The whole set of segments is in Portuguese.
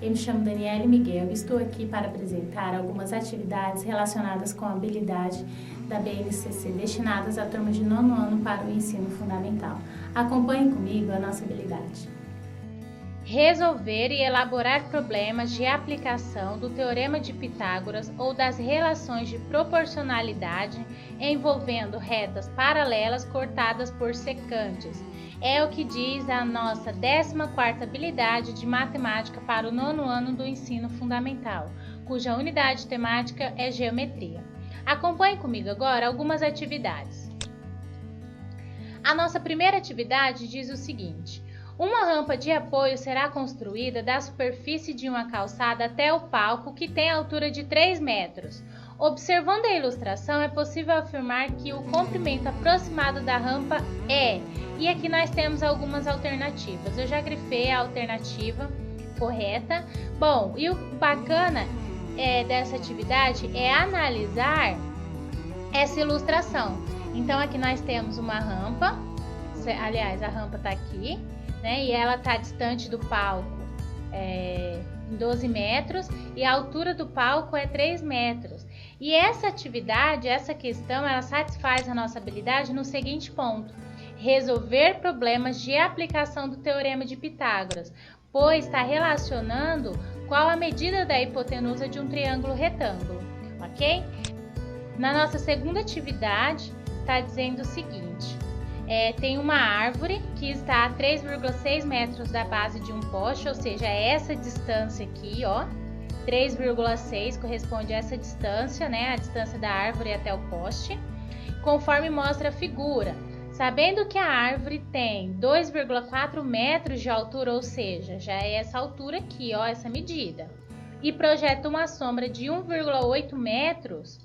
Eu me chamo Daniele Miguel e estou aqui para apresentar algumas atividades relacionadas com a habilidade da BNCC destinadas à turma de 9º ano para o ensino fundamental. Acompanhe comigo a nossa habilidade. Resolver e elaborar problemas de aplicação do Teorema de Pitágoras ou das relações de proporcionalidade envolvendo retas paralelas cortadas por secantes. É o que diz a nossa 14ª habilidade de matemática para o 9º ano do ensino fundamental, cuja unidade temática é geometria. Acompanhe comigo agora algumas atividades. A nossa primeira atividade diz o seguinte: uma rampa de apoio será construída da superfície de uma calçada até o palco, que tem altura de 3 metros. Observando a ilustração, é possível afirmar que o comprimento aproximado da rampa é... E aqui nós temos algumas alternativas. Eu já grifei a alternativa correta. Bom, e o bacana dessa atividade é analisar essa ilustração. Então, aqui nós temos uma rampa. Aliás, a rampa está aqui, né? E ela está distante do palco em 12 metros e a altura do palco é 3 metros. E essa atividade, essa questão, ela satisfaz a nossa habilidade no seguinte ponto: resolver problemas de aplicação do Teorema de Pitágoras, pois está relacionando qual a medida da hipotenusa de um triângulo retângulo, ok? Na nossa segunda atividade, está dizendo o seguinte: tem uma árvore que está a 3,6 metros da base de um poste, ou seja, essa distância aqui, ó, 3,6 corresponde a essa distância, né, a distância da árvore até o poste, conforme mostra a figura. Sabendo que a árvore tem 2,4 metros de altura, ou seja, já é essa altura aqui, ó, essa medida, e projeta uma sombra de 1,8 metros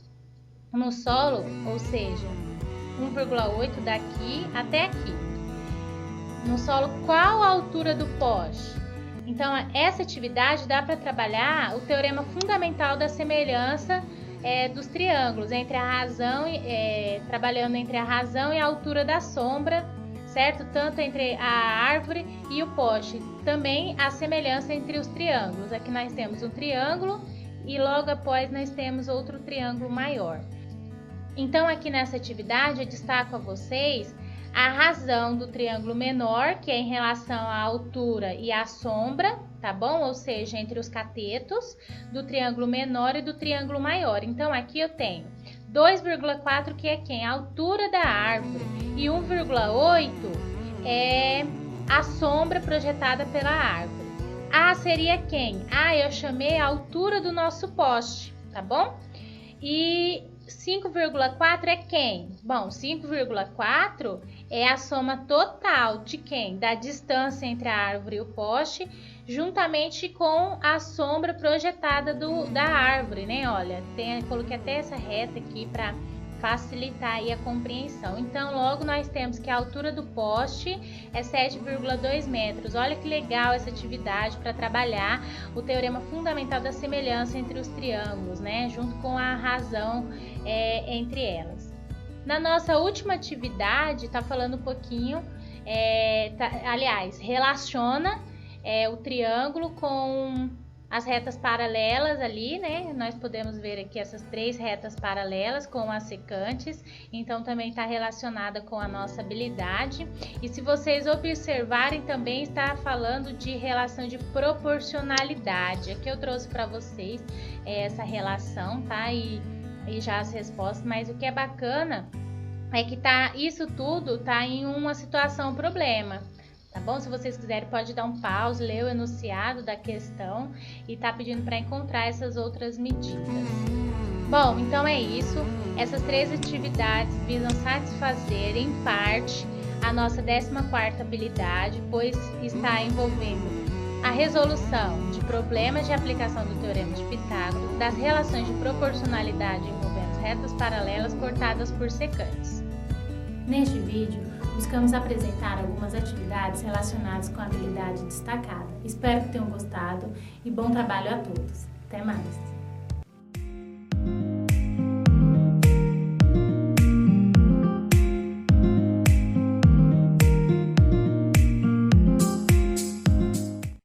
no solo, ou seja, 1,8 daqui até aqui. No solo, qual a altura do poste? Então, essa atividade dá para trabalhar o teorema fundamental da semelhança dos triângulos, entre a razão, trabalhando entre a razão e a altura da sombra, certo? Tanto entre a árvore e o poste. Também a semelhança entre os triângulos. Aqui nós temos um triângulo e logo após nós temos outro triângulo maior. Então, aqui nessa atividade, eu destaco a vocês a razão do triângulo menor, que é em relação à altura e à sombra, tá bom? Ou seja, entre os catetos do triângulo menor e do triângulo maior. Então, aqui eu tenho 2,4, que é quem? A altura da árvore, e 1,8 é a sombra projetada pela árvore. A seria quem? Eu chamei a altura do nosso poste, tá bom? E 5,4 é quem? Bom, 5,4 é a soma total de quem? Da distância entre a árvore e o poste, juntamente com a sombra projetada da árvore, né? Olha, coloquei até essa reta aqui para facilitar aí a compreensão. Então, logo nós temos que a altura do poste é 7,2 metros. Olha que legal essa atividade para trabalhar o teorema fundamental da semelhança entre os triângulos, né? Junto com a razão entre elas. Na nossa última atividade, está falando um pouquinho, aliás, relaciona o triângulo com as retas paralelas ali, né? Nós podemos ver aqui essas 3 retas paralelas com as secantes, então também está relacionada com a nossa habilidade. E se vocês observarem, também está falando de relação de proporcionalidade. Aqui eu trouxe para vocês essa relação, tá? E já as respostas, mas o que é bacana é que isso tudo tá em uma situação problema. Tá bom? Se vocês quiserem, pode dar um pause, ler o enunciado da questão e tá pedindo para encontrar essas outras medidas. Bom, então é isso. Essas 3 atividades visam satisfazer, em parte, a nossa 14ª habilidade, pois está envolvendo a resolução de problemas de aplicação do Teorema de Pitágoras, das relações de proporcionalidade envolvendo retas paralelas cortadas por secantes. Neste vídeo, buscamos apresentar algumas atividades relacionadas com a habilidade destacada. Espero que tenham gostado e bom trabalho a todos. Até mais!